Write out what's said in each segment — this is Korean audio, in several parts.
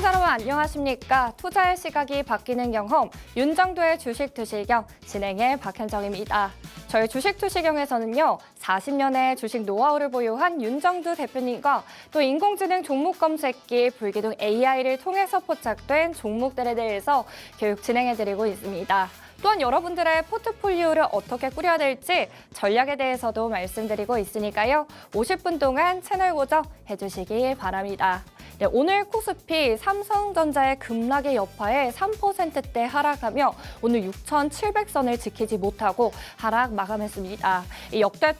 시청자 여러분 안녕하십니까? 투자의 시각이 바뀌는 경험, 윤정도의 주식투시경 진행의 박현정입니다. 저희 주식투시경에서는요, 40년의 주식 노하우를 보유한 윤정도 대표님과 또 인공지능 종목 검색기, 불기둥 AI를 통해서 포착된 종목들에 대해서 교육 진행해드리고 있습니다. 또한 여러분들의 포트폴리오를 어떻게 꾸려야 될지 전략에 대해서도 말씀드리고 있으니까요. 50분 동안 채널 고정해 주시기 바랍니다. 네, 오늘 코스피 삼성전자의 급락의 여파에 3%대 하락하며 오늘 6,700선을 지키지 못하고 하락 마감했습니다. 이 역대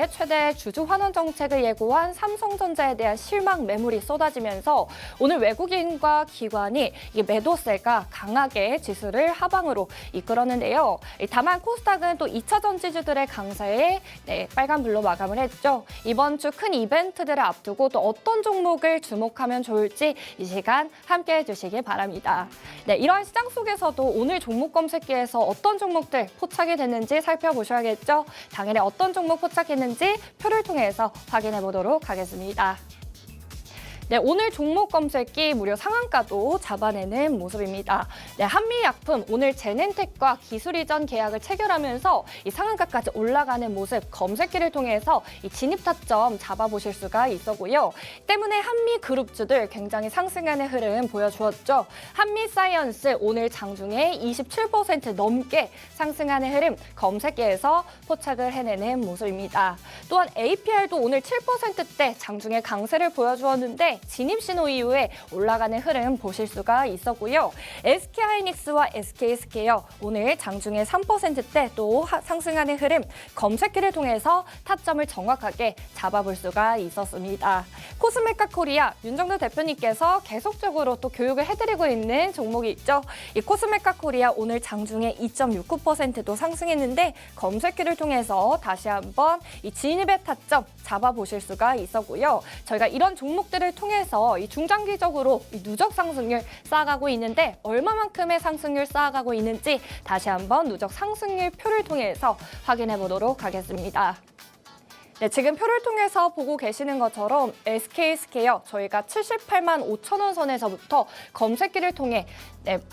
최대 주주 환원 정책을 예고한 삼성전자에 대한 실망 매물이 쏟아지면서 오늘 외국인과 기관이 이 매도세가 강하게 지수를 하방으로 이끌었는데요. 다만 코스닥은 또 2차 전지주들의 강세에 빨간불로 마감을 했죠. 이번 주 큰 이벤트들을 앞두고 또 어떤 종목을 주목하면 좋을지 이 시간 함께해 주시기 바랍니다. 네, 이러한 시장 속에서도 오늘 종목 검색기에서 어떤 종목들 포착이 됐는지 살펴보셔야겠죠. 당일에 어떤 종목 포착했는지 표를 통해서 확인해 보도록 하겠습니다. 네, 오늘 종목 검색기 무려 상한가도 잡아내는 모습입니다. 네, 한미약품 오늘 제넨텍과 기술 이전 계약을 체결하면서 이 상한가까지 올라가는 모습 검색기를 통해서 이 진입 타점 잡아보실 수가 있었고요. 때문에 한미 그룹주들 굉장히 상승하는 흐름 보여주었죠. 한미사이언스 오늘 장중에 27% 넘게 상승하는 흐름 검색기에서 포착을 해내는 모습입니다. 또한 APR도 오늘 7%대 장중에 강세를 보여주었는데 진입 신호 이후에 올라가는 흐름 보실 수가 있었고요. SK하이닉스와 SK스퀘어 오늘 장중에 3%대 또 상승하는 흐름 검색기를 통해서 타점을 정확하게 잡아볼 수가 있었습니다. 코스메카 코리아 윤정도 대표님께서 계속적으로 또 교육을 해드리고 있는 종목이 있죠. 이 코스메카 코리아 오늘 장중에 2.69%도 상승했는데 검색기를 통해서 다시 한번 이 진입의 타점 잡아보실 수가 있었고요. 저희가 이런 종목들을 통해서 이 중장기적으로 이 누적 상승률 쌓아가고 있는데 얼마만큼의 상승률 쌓아가고 있는지 다시 한번 누적 상승률 표를 통해서 확인해 보도록 하겠습니다. 네, 지금 표를 통해서 보고 계시는 것처럼 SK스퀘어 저희가 78만 5천 원 선에서부터 검색기를 통해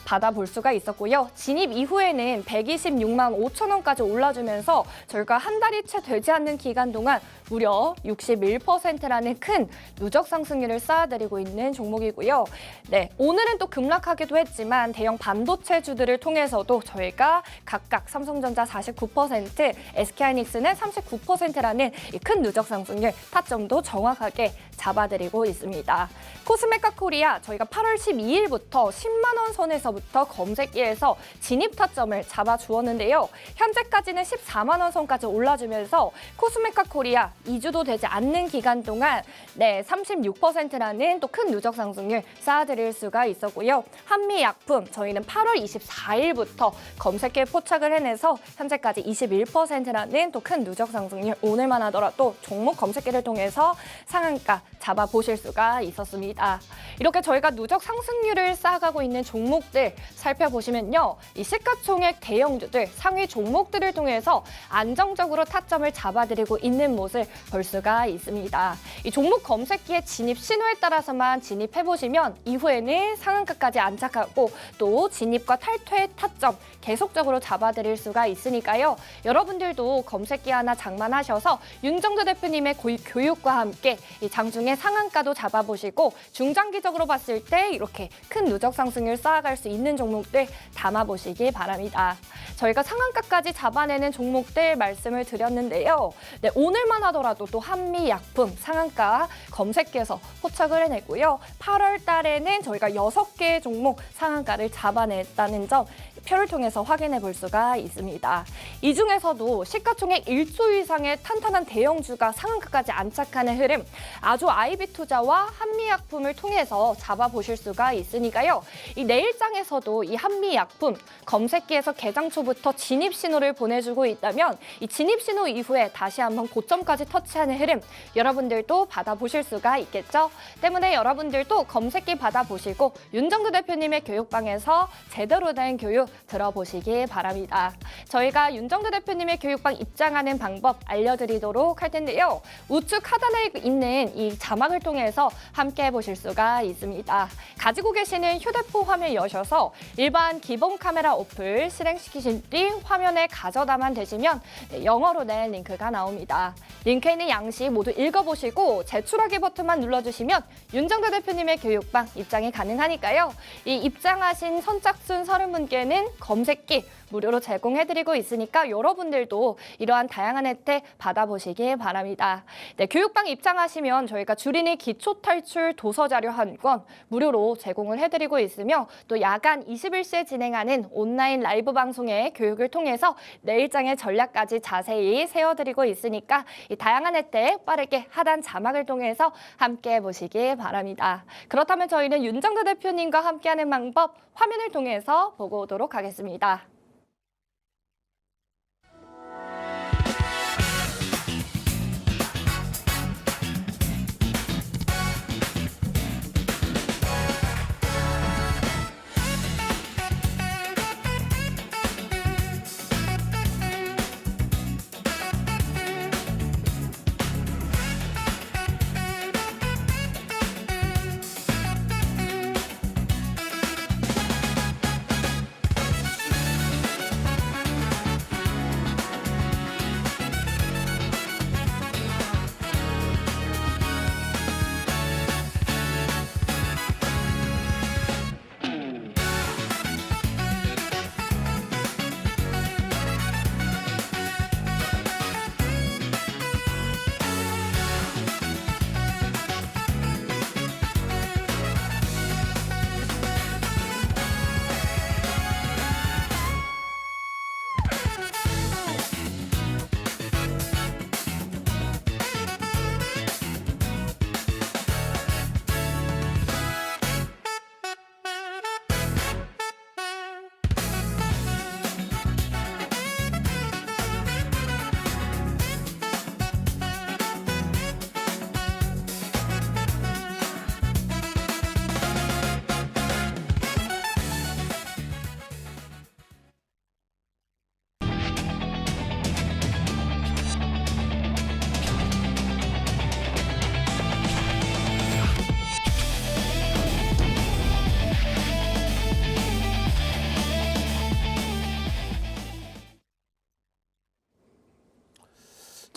받아볼 수가 있었고요. 진입 이후에는 126만 5천 원까지 올라주면서 저희가 한 달이 채 되지 않는 기간 동안 무려 61%라는 큰 누적 상승률을 쌓아드리고 있는 종목이고요. 네, 오늘은 또 급락하기도 했지만 대형 반도체주들을 통해서도 저희가 각각 삼성전자 49%, SK하이닉스는 39%라는 큰 누적 상승률 타점도 정확하게 잡아드리고 있습니다. 코스메카 코리아 저희가 8월 12일부터 10만 원 선에서부터 검색기에서 진입 타점을 잡아주었는데요. 현재까지는 14만 원 선까지 올라주면서 코스메카 코리아 2주도 되지 않는 기간 동안 36%라는 또 큰 누적 상승률 쌓아드릴 수가 있었고요. 한미약품 저희는 8월 24일부터 검색기에 포착을 해내서 현재까지 21%라는 또 큰 누적 상승률 오늘만 하더라도 종목 검색기를 통해서 상한가 잡아보실 수가 있었습니다. 이렇게 저희가 누적 상승률을 쌓아가고 있는 종목들 살펴보시면요. 이 시가총액 대형주들 상위 종목들을 통해서 안정적으로 타점을 잡아드리고 있는 모습 볼 수가 있습니다. 이 종목 검색기의 진입 신호에 따라서만 진입해보시면 이후에는 상한가까지 안착하고 또 진입과 탈퇴의 타점 계속적으로 잡아드릴 수가 있으니까요. 여러분들도 검색기 하나 장만하셔서 윤정도 대표님의 교육과 함께 이 장중에 상한가도 잡아보시고 중장기적으로 봤을 때 이렇게 큰 누적 상승률 쌓아갈 수 있는 종목들 담아보시기 바랍니다. 저희가 상한가까지 잡아내는 종목들 말씀을 드렸는데요. 네, 오늘만 하더라도 또 한미약품 상한가 검색기에서 포착을 해냈고요. 8월 달에는 저희가 6개의 종목 상한가를 잡아냈다는 점 표를 통해서 확인해 볼 수가 있습니다. 이 중에서도 시가총액 1조 이상의 탄탄한 대형주가 상한가까지 안착하는 흐름 아주 아이비투자와 한미약품을 통해서 잡아보실 수가 있으니까요. 이 내일장에서도 이 한미약품 검색기에서 개장 초부터 진입 신호를 보내주고 있다면 이 진입 신호 이후에 다시 한번 고점까지 터치하는 흐름 여러분들도 받아보실 수가 있겠죠. 때문에 여러분들도 검색기 받아보시고 윤정도 대표님의 교육방에서 제대로 된 교육 들어보시기 바랍니다. 저희가 윤정도 대표님의 교육방 입장하는 방법 알려드리도록 할 텐데요. 우측 하단에 있는 이 자막을 통해서 함께 보실 수가 있습니다. 가지고 계시는 휴대폰 화면 여셔서 일반 기본 카메라 어플 실행시키신 뒤 화면에 가져다만 되시면 영어로 된 링크가 나옵니다. 링크에 있는 양식 모두 읽어보시고 제출하기 버튼만 눌러주시면 윤정도 대표님의 교육방 입장이 가능하니까요. 이 입장하신 선착순 30분께는 검색기 무료로 제공해드리고 있으니까 여러분들도 이러한 다양한 혜택 받아보시기 바랍니다. 네, 교육방 입장하시면 저희가 주린이 기초탈출 도서자료 한 권 무료로 제공을 해드리고 있으며 또 야간 21시에 진행하는 온라인 라이브 방송의 교육을 통해서 내일장의 전략까지 자세히 세워드리고 있으니까 이 다양한 혜택 빠르게 하단 자막을 통해서 함께 보시기 바랍니다. 그렇다면 저희는 윤정도 대표님과 함께하는 방법 화면을 통해서 보고 오도록 하겠습니다.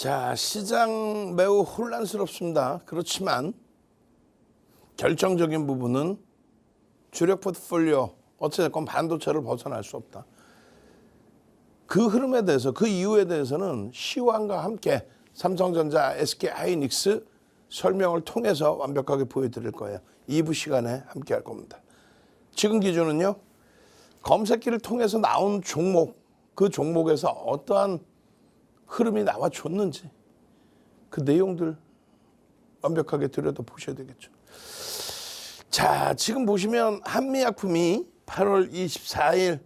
자, 시장 매우 혼란스럽습니다. 그렇지만 결정적인 부분은 주력 포트폴리오 어찌됐건 반도체를 벗어날 수 없다. 그 흐름에 대해서 그 이유에 대해서는 시황과 함께 삼성전자, SK하이닉스 설명을 통해서 완벽하게 보여드릴 거예요. 2부 시간에 함께 할 겁니다. 지금 기준은요. 검색기를 통해서 나온 종목, 그 종목에서 어떠한 흐름이 나와줬는지 그 내용들 완벽하게 들여다보셔야 되겠죠. 자, 지금 보시면 한미약품이 8월 24일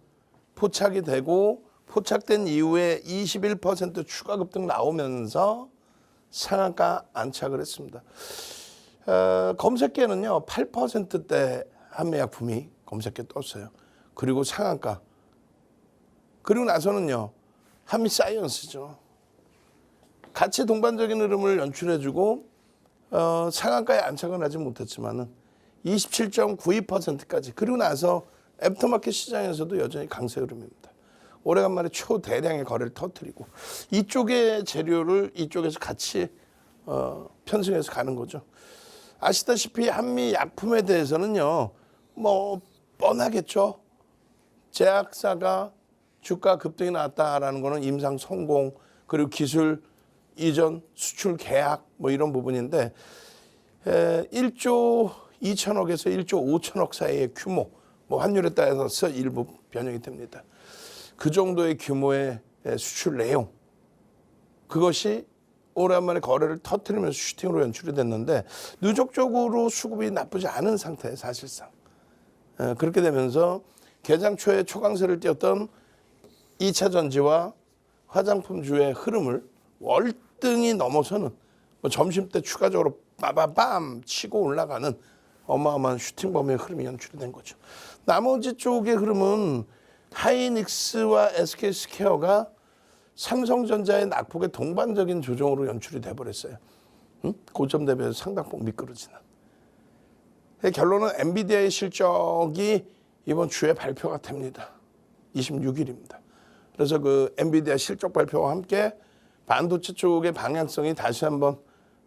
포착이 되고 포착된 이후에 21% 추가 급등 나오면서 상한가 안착을 했습니다. 검색계는요 8%대 한미약품이 검색계 떴어요. 그리고 상한가. 그리고 나서는요 한미사이언스죠. 같이 동반적인 흐름을 연출해주고 상한가에 안착은 하지 못했지만은 27.92%까지 그리고 나서 애프터마켓 시장에서도 여전히 강세 흐름입니다. 오래간만에 초대량의 거래를 터뜨리고 이쪽의 재료를 이쪽에서 같이 편승해서 가는 거죠. 아시다시피 한미약품에 대해서는요. 뭐 뻔하겠죠. 제약사가 주가 급등이 나왔다라는 거는 임상 성공 그리고 기술 이전 수출 계약 뭐 이런 부분인데 1조 2천억에서 1조 5천억 사이의 규모 뭐 환율에 따라서 일부 변형이 됩니다. 그 정도의 규모의 수출 내용 그것이 오랜만에 거래를 터뜨리면서 슈팅으로 연출이 됐는데 누적적으로 수급이 나쁘지 않은 상태 사실상 그렇게 되면서 개장 초에 초강세를 띄었던 2차 전지와 화장품주의 흐름을 월등히 넘어서는 뭐 점심때 추가적으로 빠바밤 치고 올라가는 어마어마한 슈팅범의 흐름이 연출이 된 거죠. 나머지 쪽의 흐름은 하이닉스와 SK스퀘어가 삼성전자의 낙폭의 동반적인 조정으로 연출이 돼버렸어요. 응? 고점 대비해서 상당폭 미끄러지는. 결론은 엔비디아의 실적이 이번 주에 발표가 됩니다. 26일입니다. 그래서 그 엔비디아 실적 발표와 함께 반도체 쪽의 방향성이 다시 한번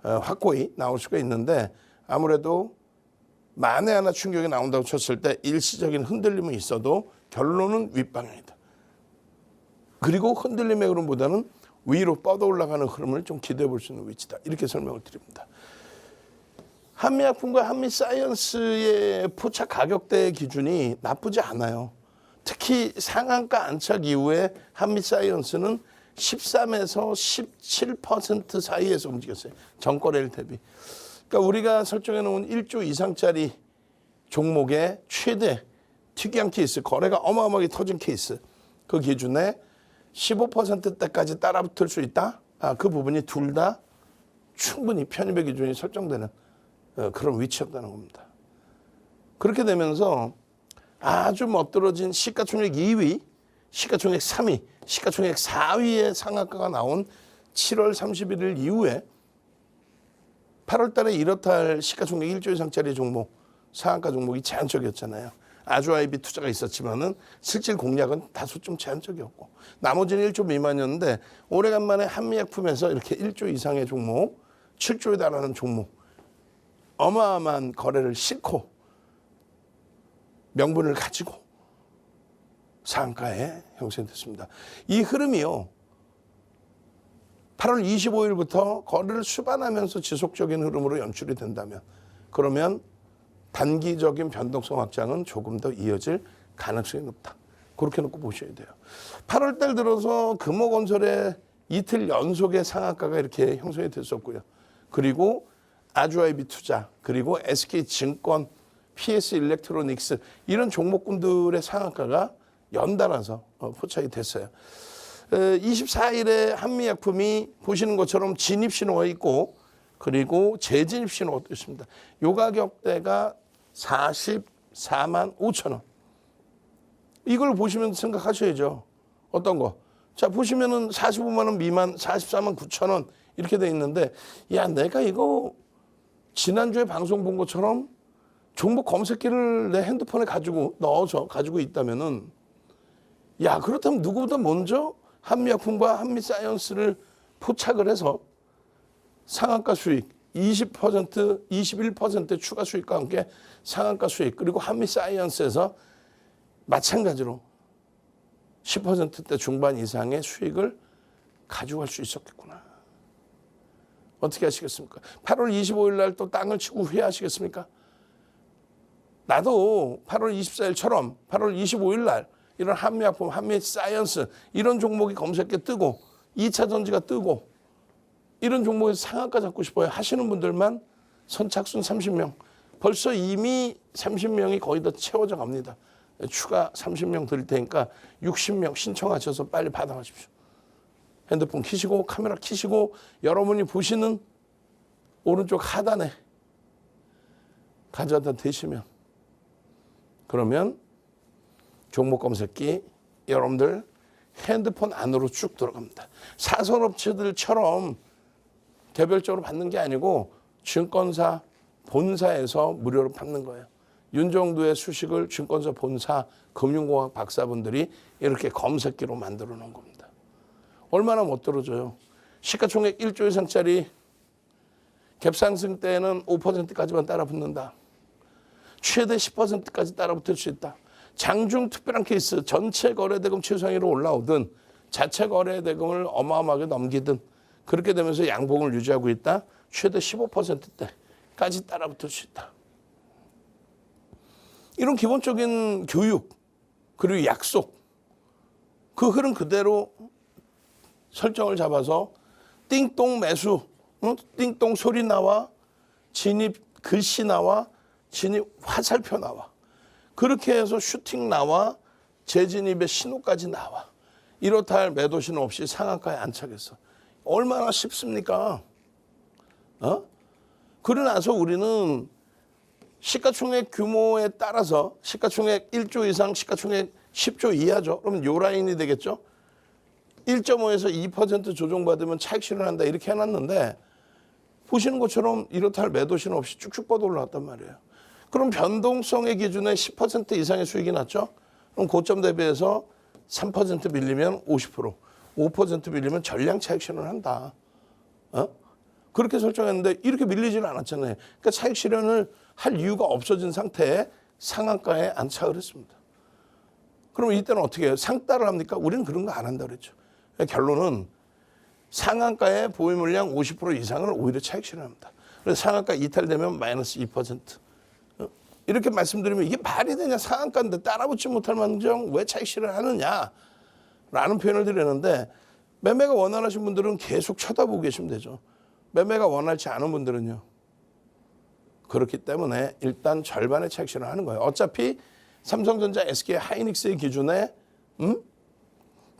확고히 나올 수가 있는데 아무래도 만에 하나 충격이 나온다고 쳤을 때 일시적인 흔들림은 있어도 결론은 윗방향이다. 그리고 흔들림의 흐름보다는 위로 뻗어 올라가는 흐름을 좀 기대해 볼 수 있는 위치다. 이렇게 설명을 드립니다. 한미약품과 한미사이언스의 포착 가격대 기준이 나쁘지 않아요. 특히 상한가 안착 이후에 한미사이언스는 13에서 17% 사이에서 움직였어요. 전거래일 대비. 그러니까 우리가 설정해 놓은 1조 이상짜리 종목의 최대 특이한 케이스, 거래가 어마어마하게 터진 케이스, 그 기준에 15%대까지 따라붙을 수 있다? 그 부분이 둘 다 충분히 편입의 기준이 설정되는 그런 위치였다는 겁니다. 그렇게 되면서 아주 멋들어진 시가총액 2위, 시가총액 3위, 시가총액 4위의 상한가가 나온 7월 31일 이후에 8월 달에 이렇다 할 시가총액 1조 이상짜리 종목, 상한가 종목이 제한적이었잖아요. 아주아이비 투자가 있었지만은 실질 공략은 다소 좀 제한적이었고 나머지는 1조 미만이었는데 오래간만에 한미약품에서 이렇게 1조 이상의 종목, 7조에 달하는 종목 어마어마한 거래를 싣고 명분을 가지고 상한가에 형성됐습니다. 이 흐름이요. 8월 25일부터 거래를 수반하면서 지속적인 흐름으로 연출이 된다면 그러면 단기적인 변동성 확장은 조금 더 이어질 가능성이 높다. 그렇게 놓고 보셔야 돼요. 8월 달 들어서 금호건설의 이틀 연속의 상한가가 이렇게 형성이 됐었고요. 그리고 아주아이비 투자, 그리고 SK증권, PS 일렉트로닉스 이런 종목군들의 상한가가 연달아서 포착이 됐어요. 24일에 한미약품이 보시는 것처럼 진입 신호가 있고 그리고 재진입 신호가 있습니다. 요 가격대가 44만 5천 원. 이걸 보시면 생각하셔야죠. 어떤 거? 자, 보시면은 45만 원 미만 44만 9천 원 이렇게 돼 있는데 야, 내가 이거 지난주에 방송 본 것처럼 종목 검색기를 내 핸드폰에 넣어서 가지고 있다면은 야, 그렇다면 누구보다 먼저 한미약품과 한미사이언스를 포착을 해서 상한가 수익 20%, 21% 추가 수익과 함께 상한가 수익 그리고 한미사이언스에서 마찬가지로 10%대 중반 이상의 수익을 가져갈 수 있었겠구나. 어떻게 하시겠습니까? 8월 25일 날 또 땅을 치고 후회하시겠습니까? 나도 8월 24일처럼 8월 25일 날 이런 한미약품, 한미사이언스 이런 종목이 검색에 뜨고 2차 전지가 뜨고 이런 종목에서 상한가 잡고 싶어요 하시는 분들만 선착순 30명. 벌써 이미 30명이 거의 다 채워져 갑니다. 추가 30명 드릴 테니까 60명 신청하셔서 빨리 받아가십시오. 핸드폰 켜시고 카메라 켜시고 여러분이 보시는 오른쪽 하단에 가져다 대시면 그러면 종목 검색기 여러분들 핸드폰 안으로 쭉 들어갑니다. 사설업체들처럼 개별적으로 받는 게 아니고 증권사 본사에서 무료로 받는 거예요. 윤정두의 수식을 증권사 본사 금융공학 박사분들이 이렇게 검색기로 만들어 놓은 겁니다. 얼마나 못 들어줘요. 시가총액 1조 이상짜리 갭상승 때는 5%까지만 따라붙는다. 최대 10%까지 따라붙을 수 있다. 장중 특별한 케이스 전체 거래대금 최상위로 올라오든 자체 거래대금을 어마어마하게 넘기든 그렇게 되면서 양봉을 유지하고 있다. 최대 15%대까지 따라붙을 수 있다. 이런 기본적인 교육 그리고 약속 그 흐름 그대로 설정을 잡아서 띵동 매수, 띵동 소리 나와 진입 글씨 나와 진입 화살표 나와 그렇게 해서 슈팅 나와 재진입의 신호까지 나와 이렇다 할 매도 신호 없이 상한가에 안착했어. 얼마나 쉽습니까? 그러고 나서 우리는 시가총액 규모에 따라서 시가총액 1조 이상, 시가총액 10조 이하죠. 그러면 요 라인이 되겠죠. 1.5에서 2% 조정받으면 차익 실현한다 이렇게 해놨는데 보시는 것처럼 이렇다 할 매도신 없이 쭉쭉 뻗어 올라왔단 말이에요. 그럼 변동성의 기준에 10% 이상의 수익이 났죠. 그럼 고점 대비해서 3% 밀리면 50%, 5% 밀리면 전량 차익 실현한다. 그렇게 설정했는데 이렇게 밀리지는 않았잖아요. 그러니까 차익 실현을 할 이유가 없어진 상태에 상한가에 안착을 했습니다. 그러면 이때는 어떻게 해요? 상따를 합니까? 우리는 그런 거 안 한다 그랬죠. 결론은 상한가의 보유 물량 50% 이상을 오히려 차익 실현합니다. 그래서 상한가 이탈되면 마이너스 2%. 이렇게 말씀드리면 이게 말이 되냐? 상한가인데 따라붙지 못할 망정 왜 차익 실현하느냐? 라는 표현을 드리는데 매매가 원활하신 분들은 계속 쳐다보고 계시면 되죠. 매매가 원활치 않은 분들은요. 그렇기 때문에 일단 절반의 차익 실현을 하는 거예요. 어차피 삼성전자, SK, 하이닉스의 기준에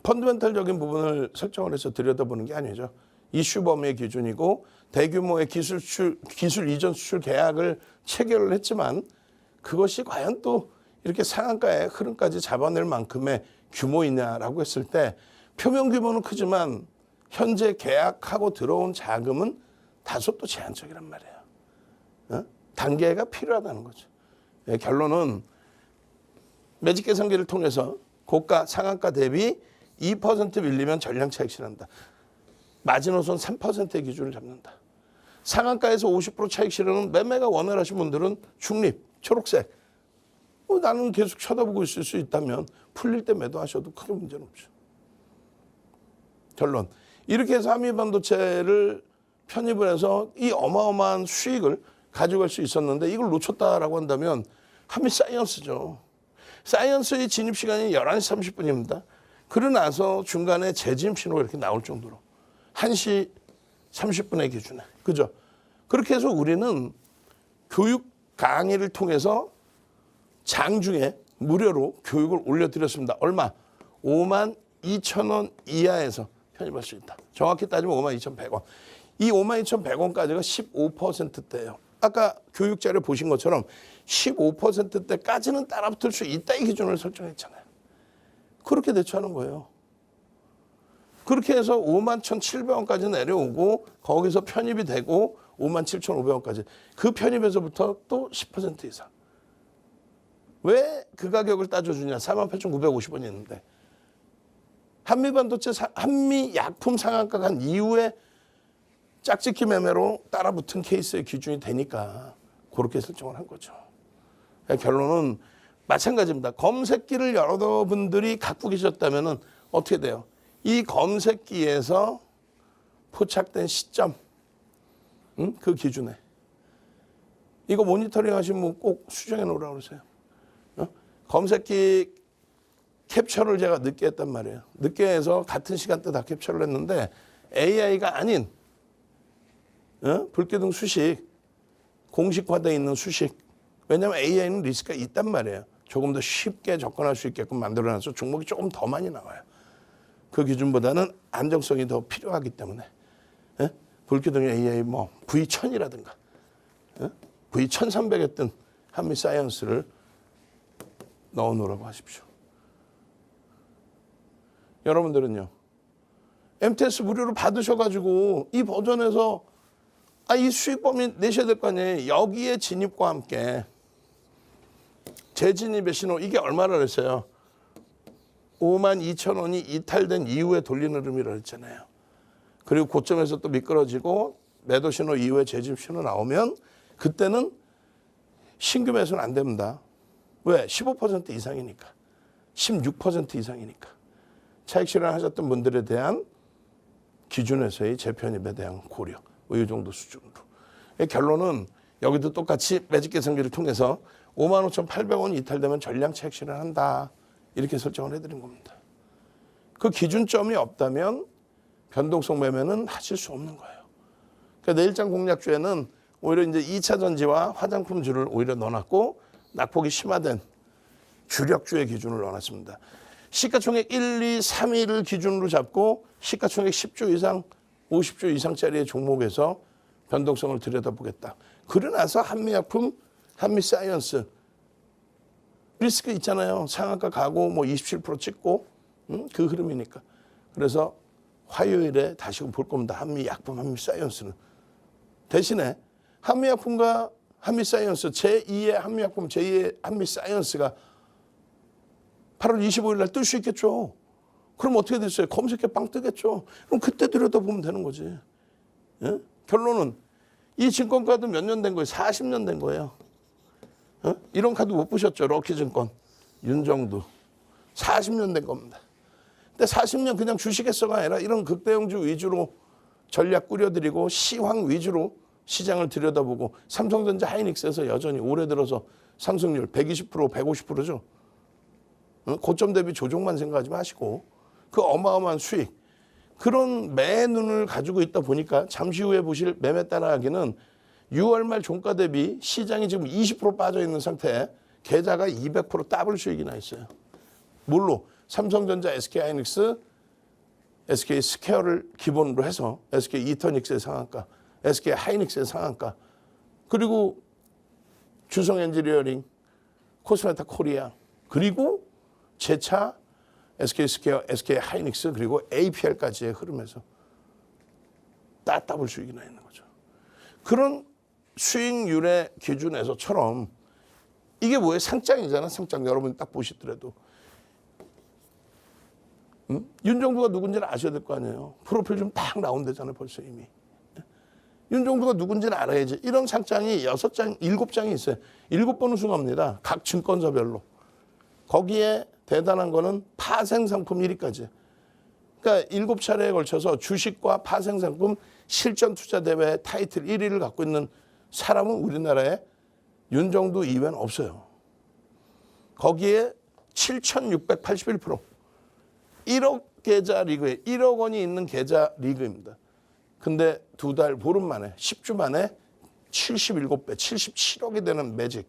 펀드멘탈적인 부분을 설정을 해서 들여다보는 게 아니죠. 이슈 범위의 기준이고 대규모의 기술 이전 수출 계약을 체결을 했지만 그것이 과연 또 이렇게 상한가의 흐름까지 잡아낼 만큼의 규모이냐라고 했을 때 표면 규모는 크지만 현재 계약하고 들어온 자금은 다소 또 제한적이란 말이에요. 단계가 필요하다는 거죠. 결론은 매직 계산기를 통해서 고가 상한가 대비 2% 밀리면 전량 차익 실현한다. 마지노선 3%의 기준을 잡는다. 상한가에서 50% 차익 실현은 매매가 원활하신 분들은 중립, 초록색. 나는 계속 쳐다보고 있을 수 있다면 풀릴 때 매도하셔도 크게 문제는 없죠. 결론. 이렇게 해서 한미반도체를 편입을 해서 이 어마어마한 수익을 가져갈 수 있었는데 이걸 놓쳤다라고 한다면 한미사이언스죠. 사이언스의 진입 시간이 11시 30분입니다. 그러고 나서 중간에 재진입 신호가 이렇게 나올 정도로 1시 30분의 기준에. 그죠? 그렇게 해서 우리는 교육 강의를 통해서 장중에 무료로 교육을 올려드렸습니다. 얼마? 52,000원 이하에서 편입할 수 있다. 정확히 따지면 52,100원. 이 52,100원까지가 15%대예요. 아까 교육 자료 보신 것처럼 15%대까지는 따라붙을 수 있다 이 기준을 설정했잖아요. 그렇게 대처하는 거예요. 그렇게 해서 51,700원까지 내려오고 거기서 편입이 되고 57,500원까지. 그 편입에서부터 또 10% 이상. 왜 그 가격을 따져주냐. 48,950원이 있는데. 한미반도체, 한미약품 상한가 간 이후에 짝짓기 매매로 따라붙은 케이스의 기준이 되니까 그렇게 설정을 한 거죠. 결론은 마찬가지입니다. 검색기를 여러분들이 갖고 계셨다면 어떻게 돼요? 이 검색기에서 포착된 시점, 그 기준에. 이거 모니터링 하시면 꼭 수정해 놓으라고 그러세요. 검색기 캡처를 제가 늦게 했단 말이에요. 늦게 해서 같은 시간대 다 캡처를 했는데 AI가 아닌 불기둥 수식, 공식화되어 있는 수식. 왜냐하면 AI는 리스크가 있단 말이에요. 조금 더 쉽게 접근할 수 있게끔 만들어놔서 종목이 조금 더 많이 나와요. 그 기준보다는 안정성이 더 필요하기 때문에. 불기둥 AI 뭐 V1000이라든가 V1300 했던 한미사이언스를 넣어놓으라고 하십시오. 여러분들은요. MTS 무료로 받으셔가지고 이 버전에서 이 수익 범위 내셔야 될 거 아니에요. 여기에 진입과 함께 재진입의 신호 이게 얼마나 그랬어요? 52,000원이 이탈된 이후에 돌리는 흐름이라고 했잖아요. 그리고 고점에서 또 미끄러지고 매도 신호 이후에 재진입 신호 나오면 그때는 신규 매수는 안 됩니다. 왜? 15% 이상이니까. 16% 이상이니까. 차익 실현하셨던 분들에 대한 기준에서의 재편입에 대한 고려. 이 정도 수준으로. 결론은 여기도 똑같이 매직 계산기를 통해서 55,800원이 이탈되면 전량 차익 실현한다. 이렇게 설정을 해드린 겁니다. 그 기준점이 없다면 변동성 매매는 하실 수 없는 거예요. 그러니까 내일장 공략주에는 오히려 이제 2차 전지와 화장품주를 오히려 넣어놨고 낙폭이 심화된 주력주의 기준을 넣어놨습니다. 시가총액 1, 2, 3위를 기준으로 잡고 시가총액 10조 이상, 50조 이상짜리의 종목에서 변동성을 들여다보겠다. 그러나서 한미약품, 한미사이언스를 리스크 있잖아요. 상한가 가고 뭐 27% 찍고 그 흐름이니까. 그래서 화요일에 다시금 볼 겁니다. 한미약품, 한미사이언스는. 대신에 한미약품과 한미사이언스 제2의 한미약품, 제2의 한미사이언스가 8월 25일 날 뜰 수 있겠죠. 그럼 어떻게 됐어요? 검색해 빵 뜨겠죠. 그럼 그때 들여다보면 되는 거지. 예? 결론은 이 증권카드 몇 년 된 거예요? 40년 된 거예요. 어? 이런 카드 못 보셨죠? 럭키증권, 윤정두. 40년 된 겁니다. 근데 40년 그냥 주식에서가 아니라 이런 극대형주 위주로 전략 꾸려드리고 시황 위주로 시장을 들여다보고 삼성전자 하이닉스에서 여전히 올해 들어서 상승률 120%, 150%죠. 고점 대비 조정만 생각하지 마시고 그 어마어마한 수익, 그런 매 눈을 가지고 있다 보니까 잠시 후에 보실 매매 따라하기는 6월 말 종가 대비 시장이 지금 20% 빠져 있는 상태에 계좌가 200% 더블 수익이 나 있어요. 뭘로? 삼성전자, SK하이닉스, SK스퀘어를 기본으로 해서 SK 이터닉스의 상한가, SK하이닉스의 상한가, 그리고 주성엔지니어링, 코스메타 코리아, 그리고 제차 SK스퀘어, SK하이닉스, 그리고 APL까지의 흐름에서 더블 수익이 나 있는 거죠. 그런 수익률의 기준에서처럼 이게 뭐예요? 상장이잖아. 상장. 여러분 딱 보시더라도. 윤정두가 누군지는 아셔야 될 거 아니에요. 프로필 좀 딱 나온대잖아요. 벌써 이미. 윤정두가 누군지는 알아야지. 이런 상장이 6장, 7장이 있어요. 7번 우승합니다. 각 증권사별로. 거기에 대단한 거는 파생상품 1위까지. 그러니까 7차례에 걸쳐서 주식과 파생상품 실전투자대회 타이틀 1위를 갖고 있는 사람은 우리나라에 윤정두 이외는 없어요. 거기에 7,681%. 1억 계좌 리그에 1억 원이 있는 계좌 리그입니다. 근데 2달 보름 만에 10주 만에 77배, 77억이 되는 매직.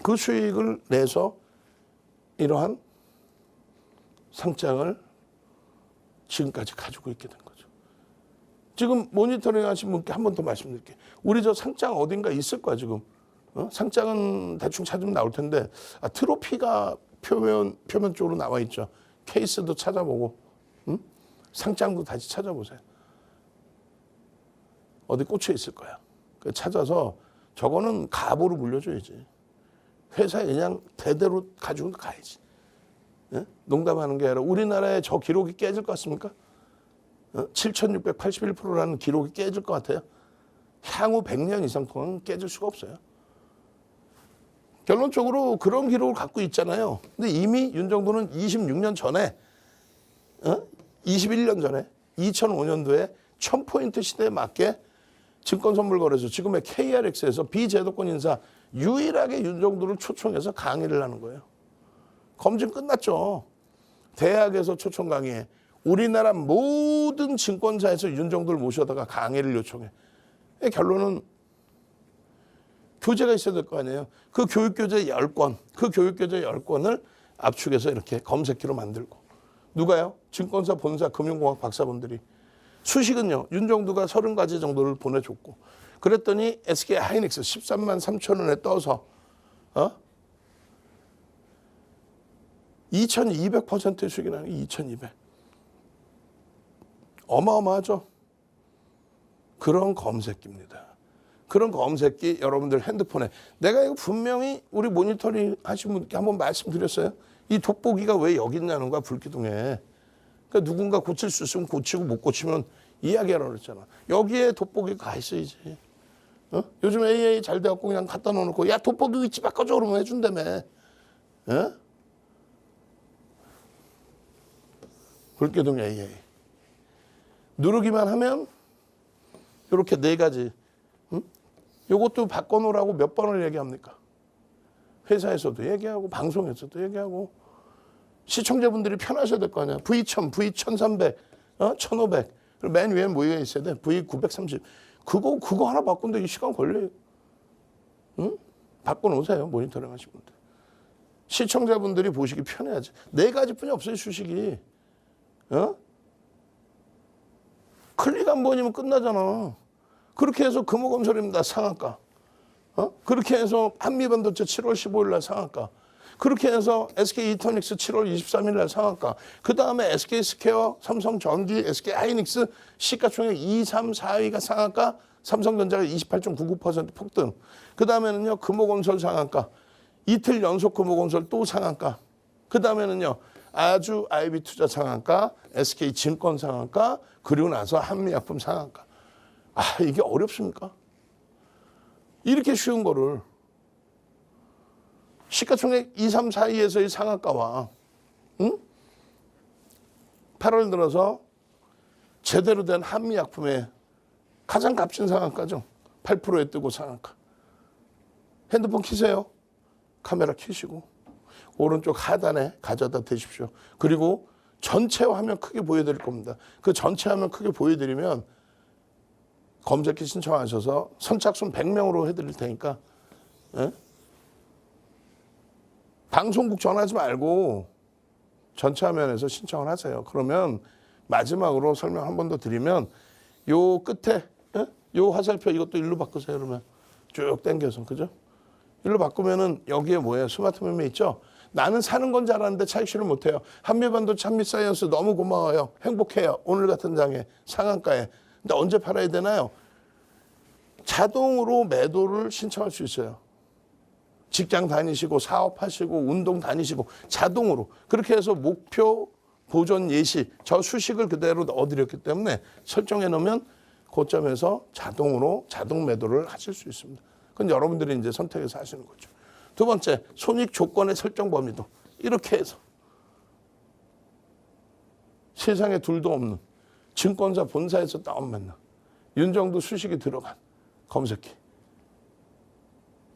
그 수익을 내서 이러한 상장을 지금까지 가지고 있게 된 거죠. 지금 모니터링 하신 분께 한 번 더 말씀드릴게요. 우리 저 상장 어딘가 있을 거야 지금. 상장은 대충 찾으면 나올 텐데 트로피가 표면 쪽으로 나와 있죠. 케이스도 찾아보고 상장도 다시 찾아보세요. 어디 꽂혀 있을 거야. 찾아서 저거는 가보로 물려줘야지. 회사에 그냥 대대로 가지고 가야지. 예? 농담하는 게 아니라 우리나라의 저 기록이 깨질 것 같습니까? 7,681%라는 기록이 깨질 것 같아요. 향후 100년 이상 동안 깨질 수가 없어요. 결론적으로 그런 기록을 갖고 있잖아요. 근데 이미 윤정두는 26년 전에, 21년 전에, 2005년도에 1000포인트 시대에 맞게 증권선물거래소, 지금의 KRX에서 비제도권 인사 유일하게 윤정두를 초청해서 강의를 하는 거예요. 검증 끝났죠. 대학에서 초청 강의에 우리나라 모든 증권사에서 윤정두를 모셔다가 강의를 요청해. 결론은 교재가 있어야 될 거 아니에요. 그 교육교재 10권, 그 교육교재 10권을 압축해서 이렇게 검색기로 만들고. 누가요? 증권사 본사 금융공학 박사분들이. 수식은요, 윤정두가 30가지 정도를 보내줬고. 그랬더니 SK하이닉스 13만 3천 원에 떠서 2200%의 수익이 나는 2200. 어마어마하죠. 그런 검색기입니다. 그런 검색기 여러분들 핸드폰에 내가 이거 분명히 우리 모니터링 하신 분께 한번 말씀드렸어요. 이 돋보기가 왜 여기 있냐는 거야, 불기둥에. 그러니까 누군가 고칠 수 있으면 고치고 못 고치면 이야기하라고 그랬잖아. 여기에 돋보기가 가 있어야지. 요즘 AA 잘 돼갖고 그냥 갖다 놓고 야 돋보기 위치 바꿔줘 그러면 해준다며. 불기둥 AA. 누르기만 하면 이렇게 4가지. 요것도 바꿔놓으라고 몇 번을 얘기합니까? 회사에서도 얘기하고 방송에서도 얘기하고 시청자분들이 편하셔야 될 거 아니야. V1000, V1300, 1500. 그리고 맨 위에 뭐가 있어야 돼? V930. 그거 하나 바꾼데 이 시간 걸려요. 바꿔놓으세요. 모니터링 하신 분들. 시청자분들이 보시기 편해야지. 4가지뿐이 없어요. 수식이. 클릭 한 번이면 끝나잖아. 그렇게 해서 금호검설입니다. 상한가. 그렇게 해서 한미반도체 7월 15일 날 상한가. 그렇게 해서 SK 이터닉스 7월 23일 날 상한가. 그 다음에 SK 스퀘어, 삼성전기, SK 하이닉스 시가총액 2, 3, 4위가 상한가. 삼성전자가 28.99% 폭등. 그 다음에는요 금호건설 상한가. 이틀 연속 금호건설 또 상한가. 그 다음에는요 아주 IB투자 상한가, SK증권 상한가, 그리고 나서 한미약품 상한가. 이게 어렵습니까? 이렇게 쉬운 거를 시가총액 2, 3, 4위에서의 상한가와 8월 들어서 제대로 된 한미약품의 가장 값진 상한가죠. 8%에 뜨고 상한가. 핸드폰 키세요. 카메라 켜시고 오른쪽 하단에 가져다 대십시오. 그리고 전체 화면 크게 보여드릴 겁니다. 그 전체 화면 크게 보여드리면 검색기 신청하셔서 선착순 100명으로 해드릴 테니까 방송국 전화하지 말고 전체 화면에서 신청을 하세요. 그러면 마지막으로 설명 한 번 더 드리면 요 끝에 요 화살표 이것도 일로 바꾸세요. 그러면 쭉 당겨서 그죠? 일로 바꾸면은 여기에 뭐예요? 스마트 매매 있죠? 나는 사는 건 잘하는데 차익실을 못해요. 한미반도체 한미사이언스 너무 고마워요. 행복해요. 오늘 같은 장에 상한가에. 근데 언제 팔아야 되나요? 자동으로 매도를 신청할 수 있어요. 직장 다니시고 사업하시고 운동 다니시고 자동으로. 그렇게 해서 목표 보존 예시 저 수식을 그대로 넣어드렸기 때문에 설정해 놓으면 고점에서 자동으로 자동 매도를 하실 수 있습니다. 그건 여러분들이 이제 선택해서 하시는 거죠. 두 번째, 손익 조건의 설정 범위도 이렇게 해서 세상에 둘도 없는 증권사 본사에서 다운 맨날 윤정도 수식이 들어간 검색기.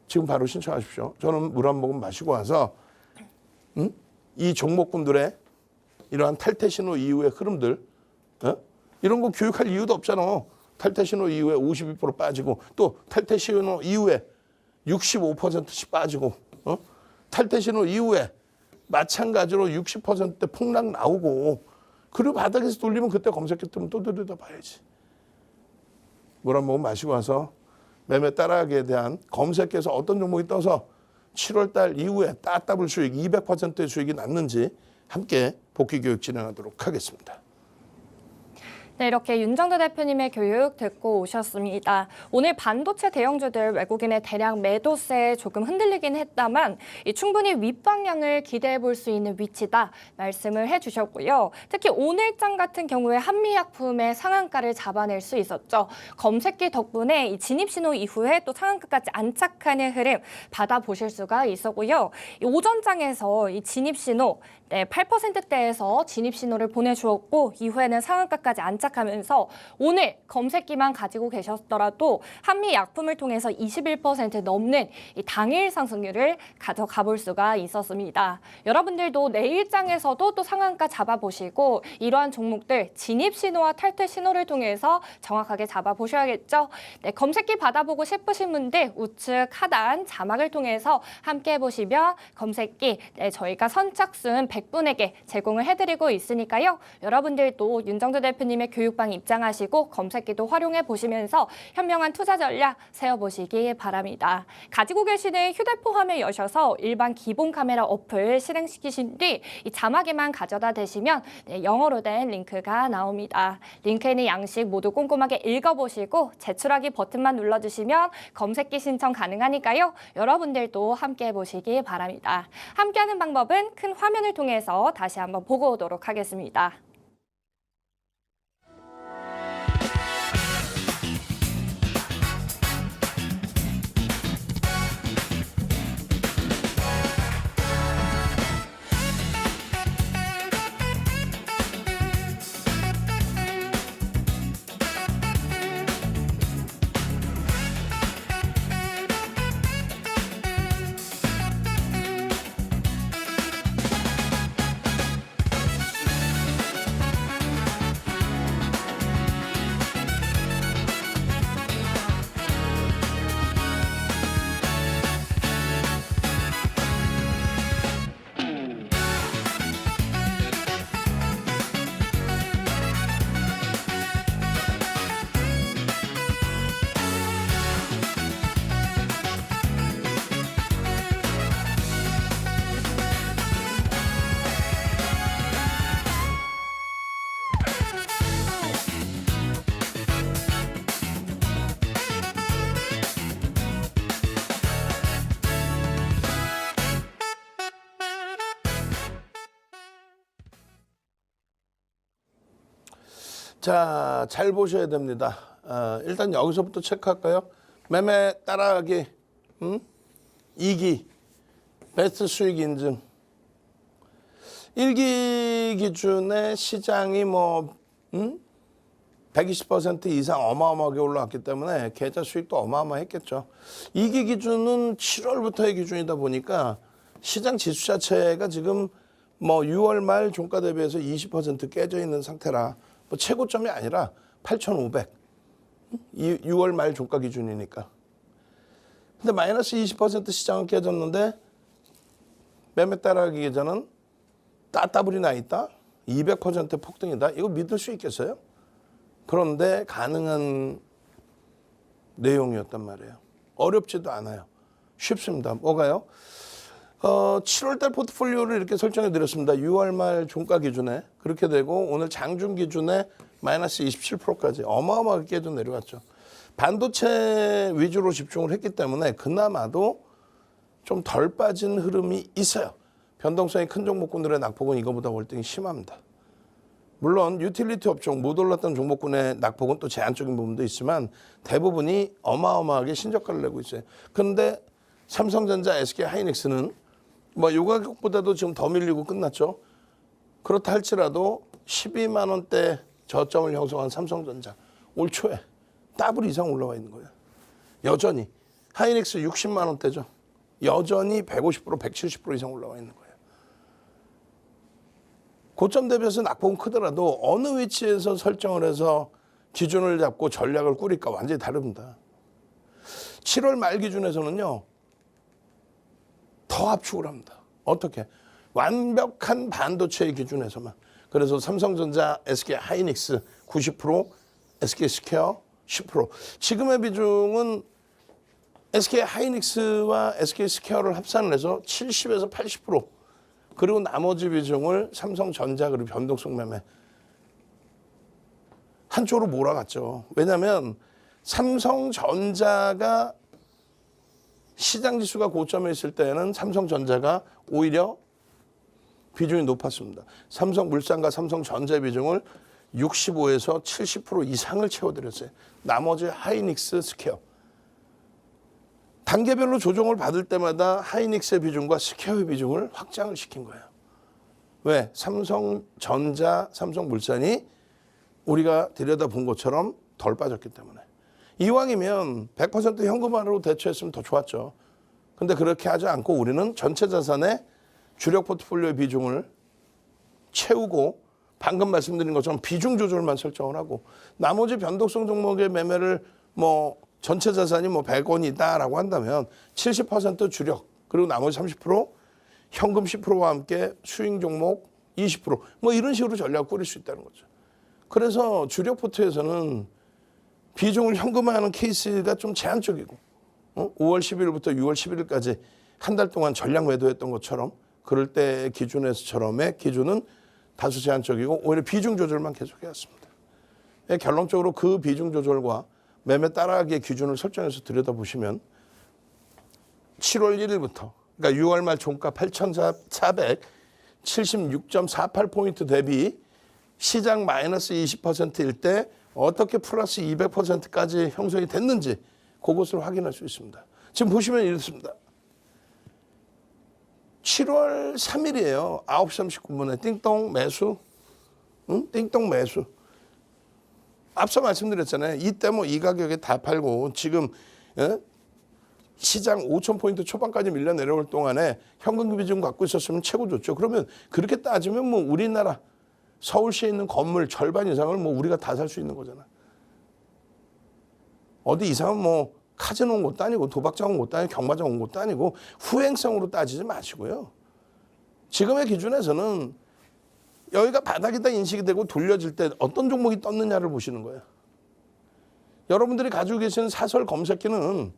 지금 바로 신청하십시오. 저는 물 한 모금 마시고 와서 이 종목군들의 이러한 탈퇴 신호 이후의 흐름들 이런 거 교육할 이유도 없잖아. 탈퇴 신호 이후에 52% 빠지고 또 탈퇴 신호 이후에 65%씩 빠지고 탈퇴 신호 이후에 마찬가지로 60%대 폭락 나오고 그리고 바닥에서 돌리면 그때 검색기 뜨면 또 들여다봐야지. 물 한 모금 마시고 와서 매매 따라하기에 대한 검색해서 어떤 종목이 떠서 7월 달 이후에 따따블 수익 200%의 수익이 났는지 함께 복귀 교육 진행하도록 하겠습니다. 네, 이렇게 윤정도 대표님의 교육 듣고 오셨습니다. 오늘 반도체 대형주들 외국인의 대량 매도세에 조금 흔들리긴 했다만 충분히 윗방향을 기대해 볼 수 있는 위치다 말씀을 해주셨고요. 특히 오늘장 같은 경우에 한미약품의 상한가를 잡아낼 수 있었죠. 검색기 덕분에 이 진입신호 이후에 또 상한가까지 안착하는 흐름 받아보실 수가 있었고요. 이 오전장에서 이 진입신호 8%대에서 진입신호를 보내주었고 이후에는 상한가까지 안착하면서 오늘 검색기만 가지고 계셨더라도 한미약품을 통해서 21% 넘는 이 당일 상승률을 가져가 볼 수가 있었습니다. 여러분들도 내일장에서도 또 상한가 잡아보시고 이러한 종목들 진입신호와 탈퇴신호를 통해서 정확하게 잡아보셔야겠죠. 네, 검색기 받아보고 싶으신 분들 우측 하단 자막을 통해서 함께 해보시면 검색기 저희가 선착순 100분에게 제공을 해드리고 있으니까요. 여러분들도 윤정도 대표님의 교육방 입장하시고 검색기도 활용해 보시면서 현명한 투자 전략 세워보시기 바랍니다. 가지고 계시는 휴대폰 화면 여셔서 일반 기본 카메라 어플 실행시키신 뒤 이 자막에만 가져다 대시면 영어로 된 링크가 나옵니다. 링크에는 양식 모두 꼼꼼하게 읽어보시고 제출하기 버튼만 눌러주시면 검색기 신청 가능하니까요. 여러분들도 함께 해보시기 바랍니다. 함께하는 방법은 큰 화면을 통해서 다시 한번 보고 오도록 하겠습니다. 자, 잘 보셔야 됩니다. 일단 여기서부터 체크할까요? 매매 따라하기, 2기, 베스트 수익 인증. 1기 기준에 시장이 120% 이상 어마어마하게 올라왔기 때문에 계좌 수익도 어마어마했겠죠. 2기 기준은 7월부터의 기준이다 보니까 시장 지수 자체가 지금 6월 말 종가 대비해서 20% 깨져 있는 상태라 최고점이 아니라 8,500. 6월 말 종가 기준이니까. 근데 마이너스 20% 시장은 깨졌는데 매매 따라하기 계좌는 따따블이 나 있다. 200% 폭등이다. 이거 믿을 수 있겠어요? 그런데 가능한 내용이었단 말이에요. 어렵지도 않아요. 쉽습니다. 뭐가요? 7월달 포트폴리오를 이렇게 설정해 드렸습니다. 6월 말 종가 기준에 그렇게 되고 오늘 장중 기준에 마이너스 27%까지 어마어마하게 깨져 내려왔죠. 반도체 위주로 집중을 했기 때문에 그나마도 좀 덜 빠진 흐름이 있어요. 변동성이 큰 종목군들의 낙폭은 이거보다 월등히 심합니다. 물론 유틸리티 업종 못 올랐던 종목군의 낙폭은 또 제한적인 부분도 있지만 대부분이 어마어마하게 신저가를 내고 있어요. 그런데 삼성전자, SK하이닉스는 요 가격보다도 지금 더 밀리고 끝났죠. 그렇다 할지라도 12만 원대 저점을 형성한 삼성전자 올 초에 더블 이상 올라와 있는 거예요. 여전히 하이닉스 60만 원대죠. 여전히 150%, 170% 이상 올라와 있는 거예요. 고점 대비해서 낙폭은 크더라도 어느 위치에서 설정을 해서 기준을 잡고 전략을 꾸릴까 완전히 다릅니다. 7월 말 기준에서는요. 더 압축을 합니다. 어떻게? 완벽한 반도체의 기준에서만. 그래서 삼성전자, SK하이닉스 90%, SK스퀘어 10%. 지금의 비중은 SK하이닉스와 SK스퀘어를 합산을 해서 70에서 80%. 그리고 나머지 비중을 삼성전자 그리고 변동성 매매 한쪽으로 몰아갔죠. 왜냐하면 삼성전자가 시장 지수가 고점에 있을 때는 삼성전자가 오히려 비중이 높았습니다. 삼성물산과 삼성전자의 비중을 65에서 70% 이상을 채워드렸어요. 나머지 하이닉스, 스퀘어. 단계별로 조정을 받을 때마다 하이닉스의 비중과 스퀘어의 비중을 확장을 시킨 거예요. 왜? 삼성전자, 삼성물산이 우리가 들여다본 것처럼 덜 빠졌기 때문에. 이왕이면 100% 현금화로 대처했으면 더 좋았죠. 근데 그렇게 하지 않고 우리는 전체 자산의 주력 포트폴리오의 비중을 채우고 방금 말씀드린 것처럼 비중 조절만 설정을 하고 나머지 변동성 종목의 매매를 전체 자산이 100원이다라고 한다면 70% 주력 그리고 나머지 30% 현금 10%와 함께 수익 종목 20% 이런 식으로 전략을 꾸릴 수 있다는 거죠. 그래서 주력 포트에서는 비중을 현금화하는 케이스가 좀 제한적이고 5월 10일부터 6월 11일까지 한 달 동안 전량 매도했던 것처럼 그럴 때 기준에서처럼의 기준은 다소 제한적이고 오히려 비중 조절만 계속해왔습니다. 결론적으로 그 비중 조절과 매매 따라하기의 기준을 설정해서 들여다보시면 7월 1일부터 그러니까 6월 말 종가 8,476.48포인트 대비 시장 마이너스 20%일 때 어떻게 플러스 200%까지 형성이 됐는지 그것을 확인할 수 있습니다. 지금 보시면 이렇습니다. 7월 3일이에요. 9시 39분에 띵동 매수. 띵동 매수. 앞서 말씀드렸잖아요. 이때 이 가격에 다 팔고 지금 시장 5,000포인트 초반까지 밀려 내려올 동안에 현금 비중 갖고 있었으면 최고 좋죠. 그러면 그렇게 따지면 우리나라 서울시에 있는 건물 절반 이상을 우리가 다 살 수 있는 거잖아. 어디 이상한 카지노 온 것도 아니고 도박장 온 것도 아니고 경마장 온 것도 아니고 후행성으로 따지지 마시고요. 지금의 기준에서는 여기가 바닥이다 인식이 되고 돌려질 때 어떤 종목이 떴느냐를 보시는 거예요. 여러분들이 가지고 계시는 사설 검색기는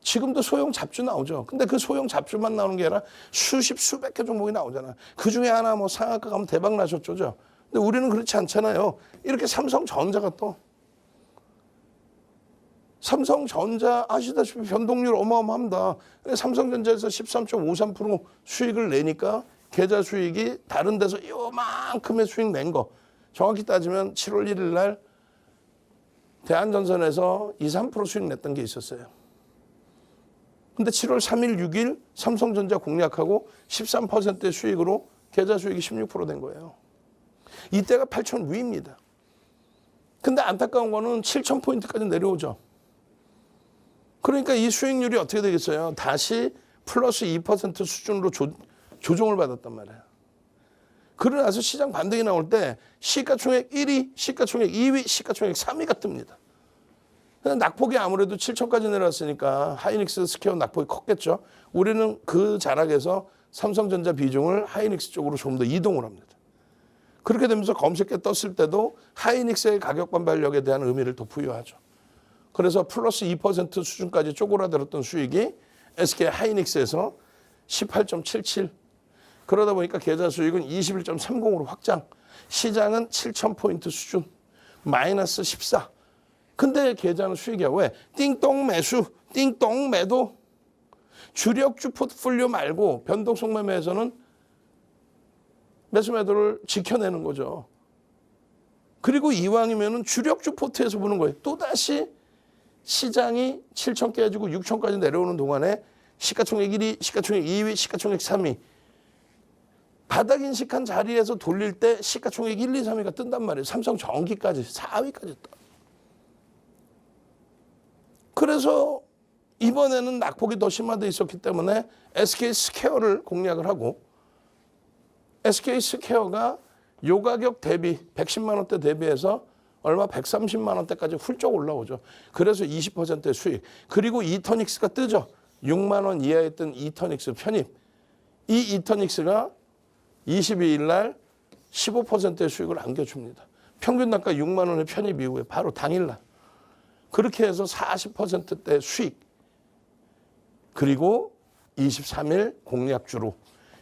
지금도 소형 잡주 나오죠. 근데 그 소형 잡주만 나오는 게 아니라 수십 수백 개 종목이 나오잖아요. 그중에 하나 상한가 가면 대박 나셨죠. 근데 우리는 그렇지 않잖아요. 이렇게 삼성전자가 또 삼성전자 아시다시피 변동률 어마어마합니다. 삼성전자에서 13.53% 수익을 내니까 계좌 수익이 다른 데서 요만큼의 수익 낸 거 정확히 따지면 7월 1일 날 대한전선에서 2~3% 수익 냈던 게 있었어요. 근데 7월 3일, 6일 삼성전자 공략하고 13%의 수익으로 계좌 수익이 16%된 거예요. 이때가 8천 위입니다. 근데 안타까운 거는 7,000포인트까지 내려오죠. 그러니까 이 수익률이 어떻게 되겠어요? 다시 플러스 2% 수준으로 조정을 받았단 말이에요. 그러고 나서 시장 반등이 나올 때 시가총액 1위, 시가총액 2위, 시가총액 3위가 뜹니다. 낙폭이 아무래도 7천까지 내려왔으니까 하이닉스, 스퀘어 낙폭이 컸겠죠. 우리는 그 자락에서 삼성전자 비중을 하이닉스 쪽으로 좀 더 이동을 합니다. 그렇게 되면서 검색에 떴을 때도 하이닉스의 가격 반발력에 대한 의미를 더 부여하죠. 그래서 플러스 2% 수준까지 쪼그라들었던 수익이 SK 하이닉스에서 18.77. 그러다 보니까 계좌 수익은 21.30으로 확장. 시장은 7,000포인트 수준. 마이너스 14. 근데 계좌는 수익이야. 왜? 띵똥 매수, 띵똥 매도. 주력주 포트폴리오 말고 변동성 매매에서는 매수 매도를 지켜내는 거죠. 그리고 이왕이면은 주력주 포트에서 보는 거예요. 또다시 시장이 7천 깨지고 6천까지 내려오는 동안에 시가총액 1위, 시가총액 2위, 시가총액 3위. 바닥 인식한 자리에서 돌릴 때 시가총액 1, 2, 3위가 뜬단 말이에요. 삼성전기까지 4위까지 떠. 그래서 이번에는 낙폭이 더 심화되어 있었기 때문에 SK 스퀘어를 공략을 하고 SK 스퀘어가 요 가격 대비 110만 원대 대비해서 얼마 130만 원대까지 훌쩍 올라오죠. 그래서 20%의 수익. 그리고 이터닉스가 뜨죠. 6만 원 이하에 있던 이터닉스 편입. 이 이터닉스가 22일 날 15%의 수익을 안겨줍니다. 평균 단가 6만 원의 편입 이후에 바로 당일날. 그렇게 해서 40%대 수익. 그리고 23일 공략주로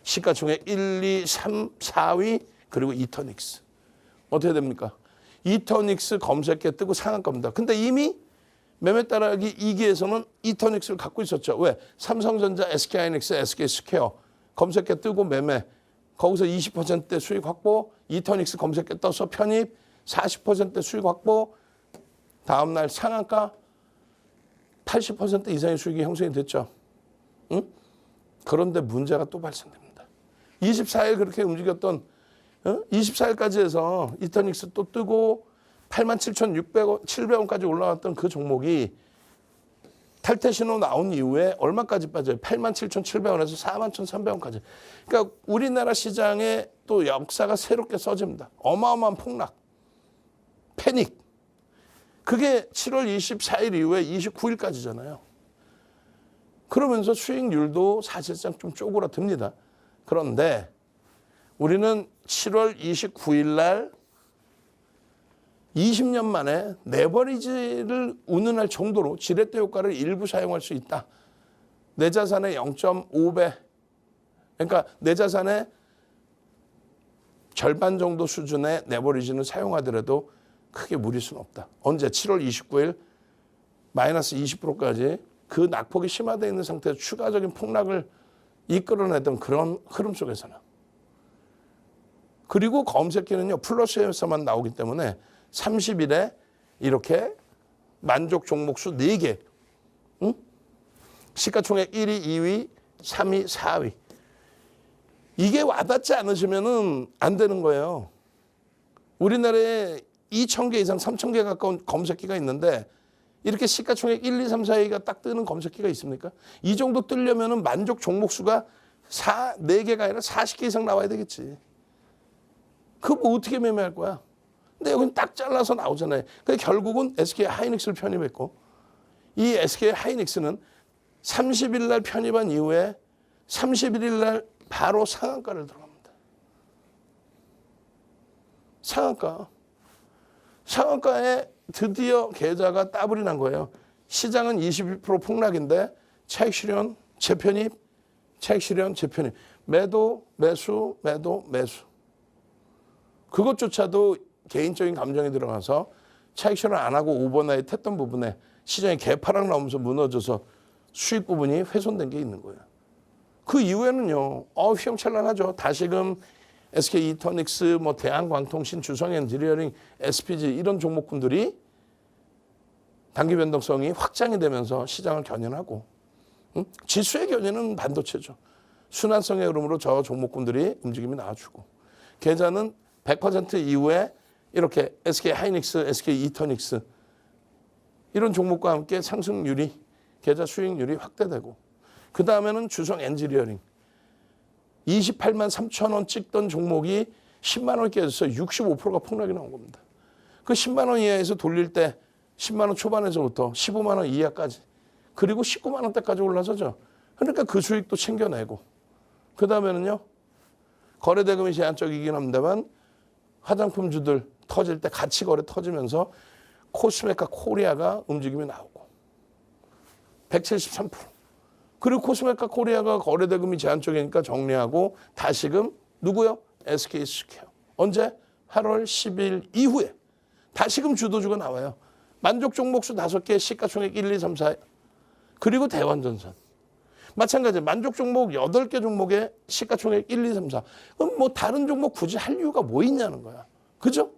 시가총액 1, 2, 3, 4위 그리고 이터닉스. 어떻게 됩니까? 이터닉스 검색에 뜨고 상한가입니다. 근데 이미 매매 따라하기 2기에서는 이터닉스를 갖고 있었죠. 왜? 삼성전자, SK하이닉스, SK스퀘어 검색에 뜨고 매매. 거기서 20%대 수익 확보, 이터닉스 검색에 떠서 편입, 40%대 수익 확보, 다음날 상한가 80% 이상의 수익이 형성이 됐죠. 응? 그런데 문제가 또 발생됩니다. 24일 그렇게 움직였던 24일까지 해서 이터닉스 또 뜨고 87,600원, 700원까지 올라왔던 그 종목이 탈퇴 신호 나온 이후에 얼마까지 빠져요? 87,700원에서 41,300원까지. 그러니까 우리나라 시장에 또 역사가 새롭게 써집니다. 어마어마한 폭락, 패닉. 그게 7월 24일 이후에 29일까지잖아요. 그러면서 수익률도 사실상 좀 쪼그라듭니다. 그런데 우리는 7월 29일 날 20년 만에 레버리지를 운운할 정도로 지렛대 효과를 일부 사용할 수 있다. 내 자산의 0.5배. 그러니까 내 자산의 절반 정도 수준의 레버리지는 사용하더라도 크게 무리수는 없다. 언제? 7월 29일 마이너스 20%까지 그 낙폭이 심화되어 있는 상태에서 추가적인 폭락을 이끌어내던 그런 흐름 속에서는. 그리고 검색기는요, 플러스에서만 나오기 때문에 30일에 이렇게 만족 종목수 4개, 응? 시가총액 1위, 2위, 3위, 4위. 이게 와닿지 않으시면 안 되는 거예요. 우리나라에 2,000개 이상 3,000개 가까운 검색기가 있는데 이렇게 시가총액 1, 2, 3, 4위가 딱 뜨는 검색기가 있습니까? 이 정도 뜨려면 만족 종목수가 4개가 아니라 40개 이상 나와야 되겠지. 그거 뭐 어떻게 매매할 거야? 근데 여기는 딱 잘라서 나오잖아요. 그래서 결국은 SK 하이닉스를 편입했고 이 SK 하이닉스는 30일 날 편입한 이후에 31일 날 바로 상한가를 들어갑니다. 상한가에 드디어 계좌가 따블이 난 거예요. 시장은 21% 폭락인데 차익 실현, 재편입, 차익 실현, 재편입. 매도, 매수, 매도, 매수. 그것조차도 개인적인 감정이 들어가서 차익 실현 안 하고 오버나잇 했던 부분에 시장에 개파락 나오면서 무너져서 수익 부분이 훼손된 게 있는 거예요. 그 이후에는요, 휘황찬란하죠. 다시금 SK 이터닉스, 뭐 대한광통신, 주성엔지니어링, SPG 이런 종목군들이 단기 변동성이 확장이 되면서 시장을 견인하고 지수의 견인은 반도체죠. 순환성의 흐름으로 저 종목군들이 움직임이 나와주고 계좌는 100% 이후에 이렇게 SK 하이닉스, SK 이터닉스 이런 종목과 함께 상승률이 계좌 수익률이 확대되고 그 다음에는 주성 엔지니어링 28만 3천 원 찍던 종목이 10만 원 깨져서 65%가 폭락이 나온 겁니다. 그 10만 원 이하에서 돌릴 때 10만 원 초반에서부터 15만 원 이하까지 그리고 19만 원대까지 올라서죠. 그러니까 그 수익도 챙겨내고 그 다음에는요. 거래대금이 제한적이긴 합니다만 화장품주들 터질 때 같이 거래 터지면서 코스메카 코리아가 움직임이 나오고 173%. 그리고 코스메카 코리아가 거래대금이 제한적이니까 정리하고 다시금 누구요? SK 스퀘어. 언제? 8월 10일 이후에 다시금 주도주가 나와요. 만족 종목수 5개, 시가총액 1, 2, 3, 4. 그리고 대환전선. 마찬가지 만족 종목 8개 종목에 시가총액 1, 2, 3, 4. 그럼 뭐 다른 종목 굳이 할 이유가 뭐 있냐는 거야. 그죠?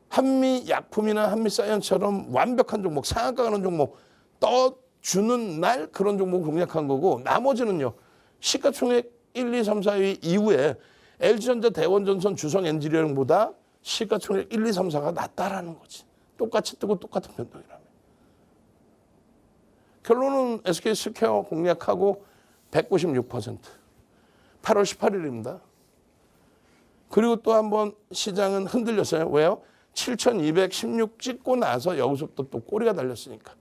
한미약품이나 한미사이언스처럼 완벽한 종목, 상한가 가는 종목 떠주는 날 그런 종목 공략한 거고 나머지는요. 시가총액 1, 2, 3, 4위 이후에 LG전자, 대원전선, 주성엔지니어링보다 시가총액 1, 2, 3, 4가 낮다라는 거지. 똑같이 뜨고 똑같은 변동이라며. 결론은 SK 스퀘어 공략하고 196%. 8월 18일입니다. 그리고 또 한번 시장은 흔들렸어요. 왜요? 7,216 찍고 나서 여기서부터 또 꼬리가 달렸으니까.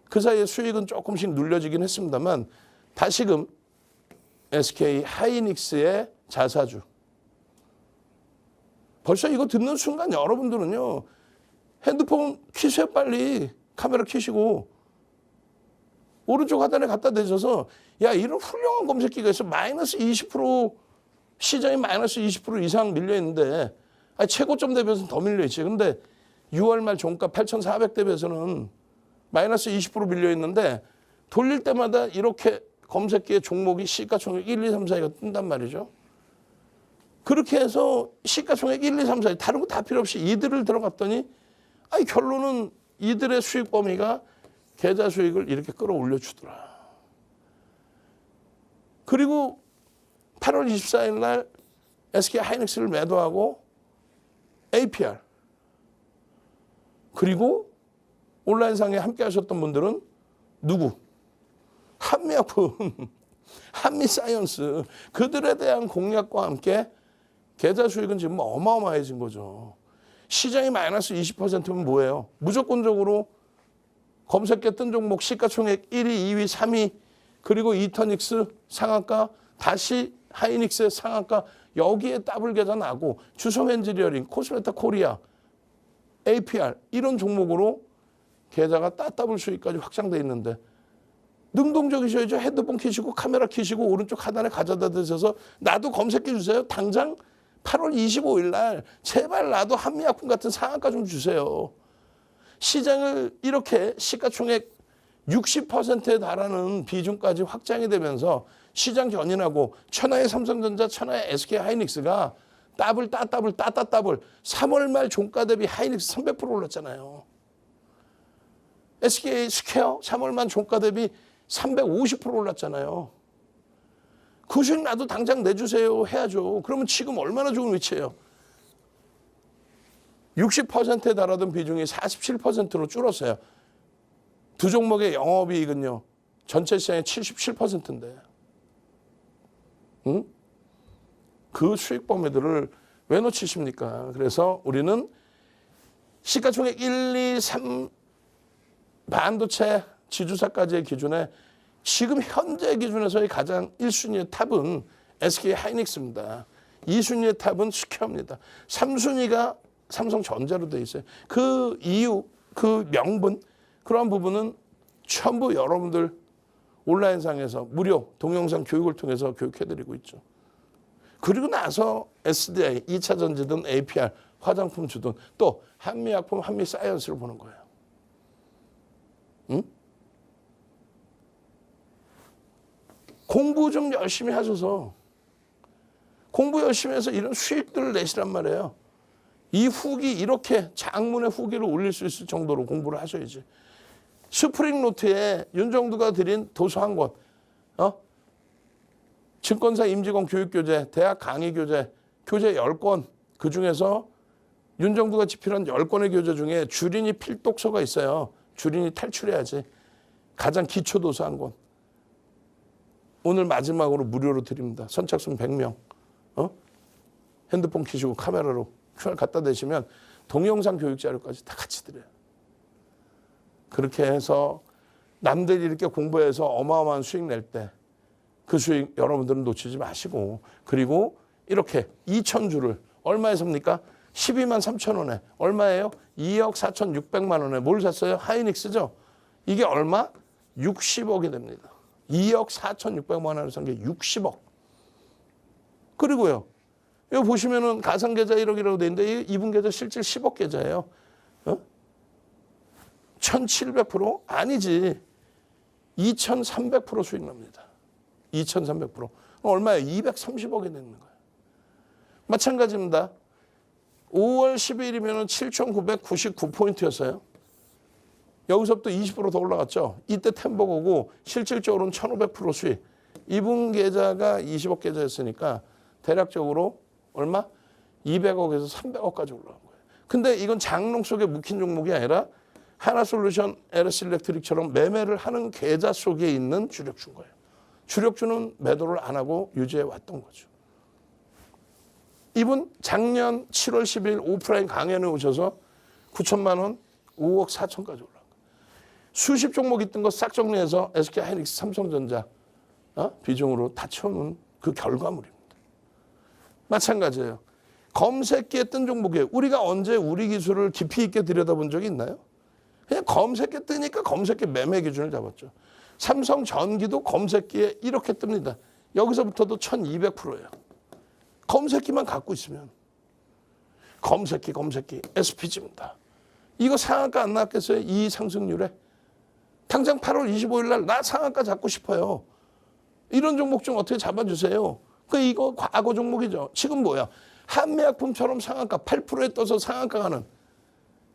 그 사이에 수익은 조금씩 눌려지긴 했습니다만 다시금 SK 하이닉스의 자사주. 벌써 이거 듣는 순간 여러분들은요. 핸드폰 켜세요 빨리. 카메라 켜시고. 오른쪽 하단에 갖다 대셔서 야 이런 훌륭한 검색기가 있어. 마이너스 20% 시장이 마이너스 20% 이상 밀려있는데 최고점 대비해서는 더 밀려있지. 근데 6월 말 종가 8,400 대비해서는 마이너스 20% 밀려있는데 돌릴 때마다 이렇게 검색기의 종목이 시가총액 1, 2, 3, 4가 뜬단 말이죠. 그렇게 해서 시가총액 1, 2, 3, 4 다른 거 다 필요 없이 이들을 들어갔더니 결론은 이들의 수익 범위가 계좌 수익을 이렇게 끌어올려 주더라. 그리고 8월 24일 날 SK 하이닉스를 매도하고 APR 그리고 온라인상에 함께 하셨던 분들은 누구? 한미약품, 한미사이언스 그들에 대한 공략과 함께 계좌 수익은 지금 어마어마해진 거죠. 시장이 마이너스 20%면 뭐예요? 무조건적으로 검색계 뜬 종목 시가총액 1위, 2위, 3위 그리고 이터닉스 상한가 다시 하이닉스의 상한가 여기에 더블 계좌 나고 주성엔지니어링, 코스메타 코리아, APR 이런 종목으로 계좌가 따따블 수익까지 확장돼 있는데 능동적이셔야죠. 핸드폰 켜시고 카메라 켜시고 오른쪽 하단에 가져다 드셔서 나도 검색해 주세요. 당장 8월 25일 날 제발 나도 한미약품 같은 상한가 좀 주세요. 시장을 이렇게 시가총액 60%에 달하는 비중까지 확장이 되면서 시장 견인하고 천하의 삼성전자, 천하의 SK 하이닉스가 따블 3월 말 종가 대비 하이닉스 300% 올랐잖아요. SK 스퀘어 3월 말 종가 대비 350% 올랐잖아요. 그 수익 나도 당장 내주세요 해야죠. 그러면 지금 얼마나 좋은 위치예요. 60%에 달하던 비중이 47%로 줄었어요. 두 종목의 영업이익은요. 전체 시장의 77%인데. 응? 그 수익 범위들을 왜 놓치십니까? 그래서 우리는 시가총액 1, 2, 3 반도체 지주사까지의 기준에 지금 현재 기준에서의 가장 1순위의 탑은 SK 하이닉스입니다. 2순위의 탑은 스퀘어입니다. 3순위가 삼성전자로 되어 있어요. 그 이유, 그 명분 그런 부분은 전부 여러분들 온라인상에서 무료 동영상 교육을 통해서 교육해드리고 있죠. 그리고 나서 SDI, 2차 전지든 APR, 화장품 주든 또 한미약품, 한미사이언스를 보는 거예요. 응? 공부 좀 열심히 하셔서 공부 열심히 해서 이런 수익들을 내시란 말이에요. 이 후기 이렇게 장문의 후기를 올릴 수 있을 정도로 공부를 하셔야지. 스프링 노트에 윤정두가 드린 도서 한 권, 증권사 임직원 교육교재, 대학 강의 교재, 교재 10권, 그중에서 윤정두가 집필한 10권의 교재 중에 주린이 필독서가 있어요. 주린이 탈출해야지. 가장 기초 도서 한 권. 오늘 마지막으로 무료로 드립니다. 선착순 100명. 핸드폰 켜시고 카메라로 QR 갖다 대시면 동영상 교육 자료까지 다 같이 드려요. 그렇게 해서 남들이 이렇게 공부해서 어마어마한 수익 낼 때 그 수익 여러분들은 놓치지 마시고, 그리고 이렇게 2,000주를 얼마에 삽니까? 12만 3천 원에. 얼마예요? 2억 4,600만 원에. 뭘 샀어요? 하이닉스죠? 이게 얼마? 60억이 됩니다. 2억 4,600만 원을 산 게 60억. 그리고요, 여기 보시면은 가상계좌 1억이라고 돼 있는데 이분 계좌 실질 10억 계좌예요. 1,700%? 아니지. 2,300% 수익 납니다. 2,300%. 얼마예요? 230억이 되는 거예요. 마찬가지입니다. 5월 10일이면 7,999포인트였어요. 여기서부터 20% 더 올라갔죠. 이때 템버거고 실질적으로는 1,500% 수익. 이분 계좌가 20억 계좌였으니까 대략적으로 얼마? 200억에서 300억까지 올라간 거예요. 근데 이건 장롱 속에 묵힌 종목이 아니라 하나솔루션, LS일렉트릭처럼 매매를 하는 계좌 속에 있는 주력주인 거예요. 주력주는 매도를 안 하고 유지해 왔던 거죠. 이분 작년 7월 10일 오프라인 강연에 오셔서 9천만 원, 5억 4천까지 올라간 거예요. 수십 종목 있던 거 싹 정리해서 SK하이닉스, 삼성전자 비중으로 다 채우는 그 결과물입니다. 마찬가지예요. 검색기에 뜬 종목이에요. 우리가 언제 우리 기술을 깊이 있게 들여다본 적이 있나요? 그냥 검색기에 뜨니까 검색기 매매 기준을 잡았죠. 삼성전기도 검색기에 이렇게 뜹니다. 여기서부터도 1200%예요. 검색기만 갖고 있으면. 검색기 SPG입니다. 이거 상한가 안 나왔겠어요? 이 상승률에. 당장 8월 25일 날 나 상한가 잡고 싶어요. 이런 종목 좀 어떻게 잡아주세요. 이거 과거 종목이죠. 지금 뭐야? 한미약품처럼 상한가 8%에 떠서 상한가 가는,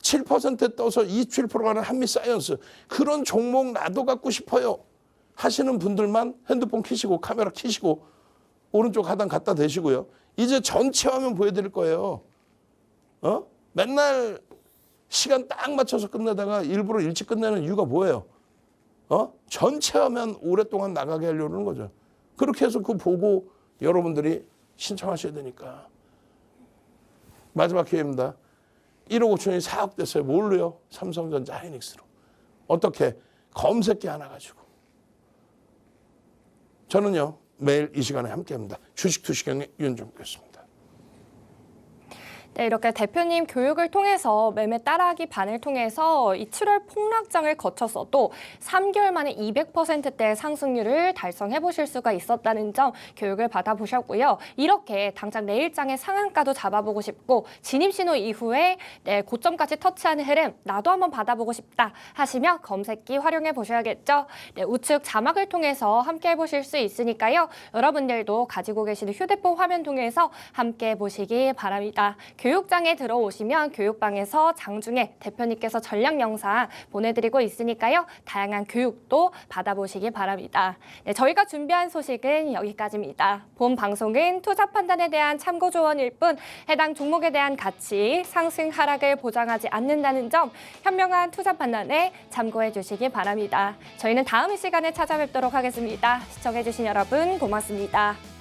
7%에 떠서 27% 가는 한미사이언스, 그런 종목 나도 갖고 싶어요 하시는 분들만 핸드폰 켜시고 카메라 켜시고 오른쪽 하단 갖다 대시고요. 이제 전체 화면 보여드릴 거예요. 맨날 시간 딱 맞춰서 끝내다가 일부러 일찍 끝내는 이유가 뭐예요? 전체 화면 오랫동안 나가게 하려는 거죠. 그렇게 해서 그거 보고 여러분들이 신청하셔야 되니까. 마지막 기회입니다. 1억 5천이 4억 됐어요. 뭘로요? 삼성전자 하이닉스로. 어떻게? 검색기 하나 가지고. 저는요, 매일 이 시간에 함께합니다. 주식투시경의 윤정두였습니다. 네, 이렇게 대표님 교육을 통해서 매매 따라하기 반을 통해서 이 7월 폭락장을 거쳤어도 3개월 만에 200%대의 상승률을 달성해 보실 수가 있었다는 점 교육을 받아보셨고요. 이렇게 당장 내일장의 상한가도 잡아보고 싶고 진입신호 이후에 고점까지 터치하는 흐름 나도 한번 받아보고 싶다 하시면 검색기 활용해 보셔야겠죠. 네, 우측 자막을 통해서 함께 해보실 수 있으니까요. 여러분들도 가지고 계시는 휴대폰 화면 통해서 함께 보시기 바랍니다. 교육장에 들어오시면 교육방에서 장중에 대표님께서 전략 영상 보내드리고 있으니까요. 다양한 교육도 받아보시기 바랍니다. 네, 저희가 준비한 소식은 여기까지입니다. 본 방송은 투자 판단에 대한 참고 조언일 뿐 해당 종목에 대한 가치, 상승, 하락을 보장하지 않는다는 점 현명한 투자 판단에 참고해 주시기 바랍니다. 저희는 다음 시간에 찾아뵙도록 하겠습니다. 시청해주신 여러분 고맙습니다.